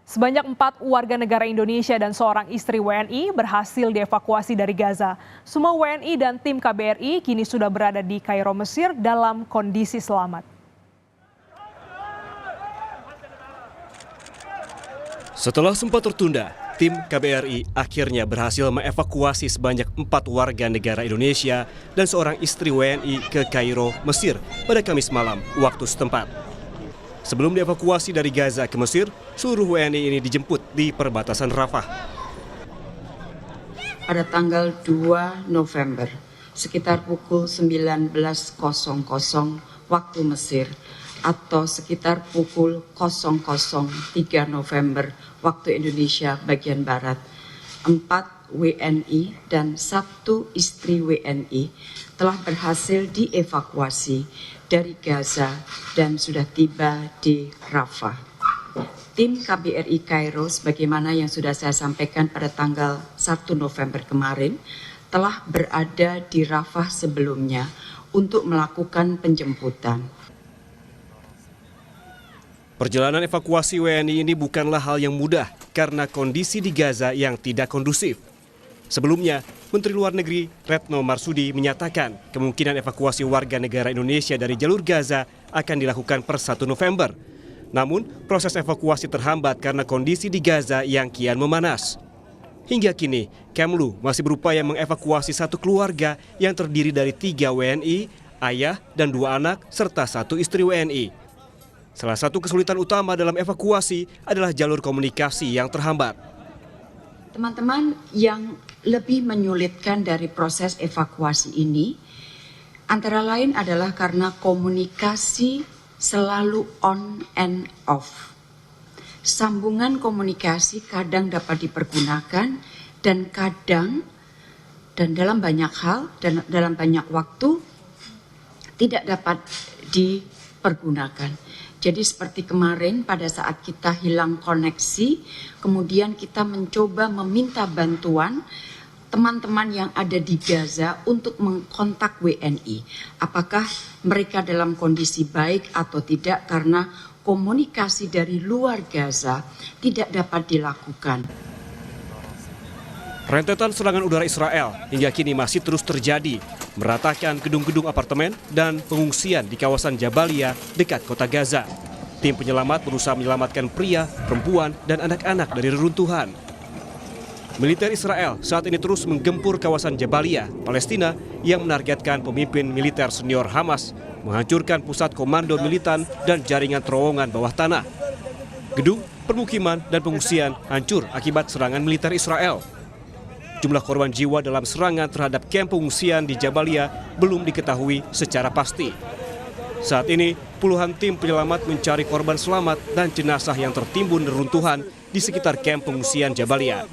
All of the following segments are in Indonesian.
Sebanyak 4 warga negara Indonesia dan seorang istri WNI berhasil dievakuasi dari Gaza. Semua WNI dan tim KBRI kini sudah berada di Kairo, Mesir dalam kondisi selamat. Setelah sempat tertunda, tim KBRI akhirnya berhasil mengevakuasi sebanyak 4 warga negara Indonesia dan seorang istri WNI ke Kairo, Mesir pada Kamis malam waktu setempat. Sebelum dievakuasi dari Gaza ke Mesir, seluruh WNI ini dijemput di perbatasan Rafah. Pada tanggal 2 November, sekitar pukul 19.00 waktu Mesir, atau sekitar pukul 00.03 November waktu Indonesia bagian Barat, 4 WNI dan 1 istri WNI telah berhasil dievakuasi dari Gaza dan sudah tiba di Rafah. Tim KBRI Kairo, sebagaimana yang sudah saya sampaikan pada tanggal 1 November kemarin, telah berada di Rafah sebelumnya untuk melakukan penjemputan. Perjalanan evakuasi WNI ini bukanlah hal yang mudah karena kondisi di Gaza yang tidak kondusif. Sebelumnya, Menteri Luar Negeri Retno Marsudi menyatakan kemungkinan evakuasi warga negara Indonesia dari jalur Gaza akan dilakukan per 1 November. Namun, proses evakuasi terhambat karena kondisi di Gaza yang kian memanas. Hingga kini, Kemlu masih berupaya mengevakuasi satu keluarga yang terdiri dari 3 WNI, ayah dan 2 anak, serta 1 istri WNI. Salah satu kesulitan utama dalam evakuasi adalah jalur komunikasi yang terhambat. Teman-teman, yang lebih menyulitkan dari proses evakuasi ini antara lain adalah karena komunikasi selalu on and off. Sambungan komunikasi kadang dapat dipergunakan dan kadang dan dalam banyak hal dan dalam banyak waktu tidak dapat dipergunakan. Jadi seperti kemarin pada saat kita hilang koneksi, kemudian kita mencoba meminta bantuan teman-teman yang ada di Gaza untuk mengkontak WNI. Apakah mereka dalam kondisi baik atau tidak karena komunikasi dari luar Gaza tidak dapat dilakukan. Rentetan serangan udara Israel hingga kini masih terus terjadi, meratakan gedung-gedung apartemen dan pengungsian di kawasan Jabalia dekat kota Gaza. Tim penyelamat berusaha menyelamatkan pria, perempuan, dan anak-anak dari reruntuhan. Militer Israel saat ini terus menggempur kawasan Jabalia, Palestina, yang menargetkan pemimpin militer senior Hamas, menghancurkan pusat komando militan dan jaringan terowongan bawah tanah. Gedung, permukiman, dan pengungsian hancur akibat serangan militer Israel. Jumlah korban jiwa dalam serangan terhadap kamp pengungsian di Jabalia belum diketahui secara pasti. Saat ini, puluhan tim penyelamat mencari korban selamat dan jenazah yang tertimbun reruntuhan di sekitar kamp pengungsian Jabalia.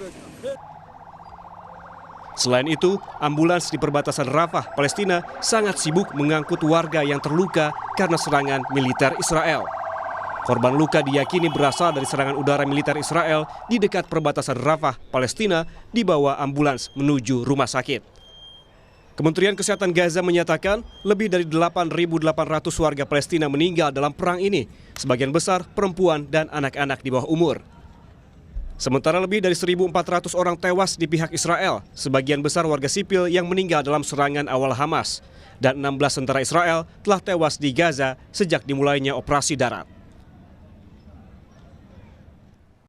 Selain itu, ambulans di perbatasan Rafah, Palestina sangat sibuk mengangkut warga yang terluka karena serangan militer Israel. Korban luka diyakini berasal dari serangan udara militer Israel di dekat perbatasan Rafah, Palestina, dibawa ambulans menuju rumah sakit. Kementerian Kesehatan Gaza menyatakan lebih dari 8.800 warga Palestina meninggal dalam perang ini, sebagian besar perempuan dan anak-anak di bawah umur. Sementara lebih dari 1.400 orang tewas di pihak Israel, sebagian besar warga sipil yang meninggal dalam serangan awal Hamas, dan 16 tentara Israel telah tewas di Gaza sejak dimulainya operasi darat.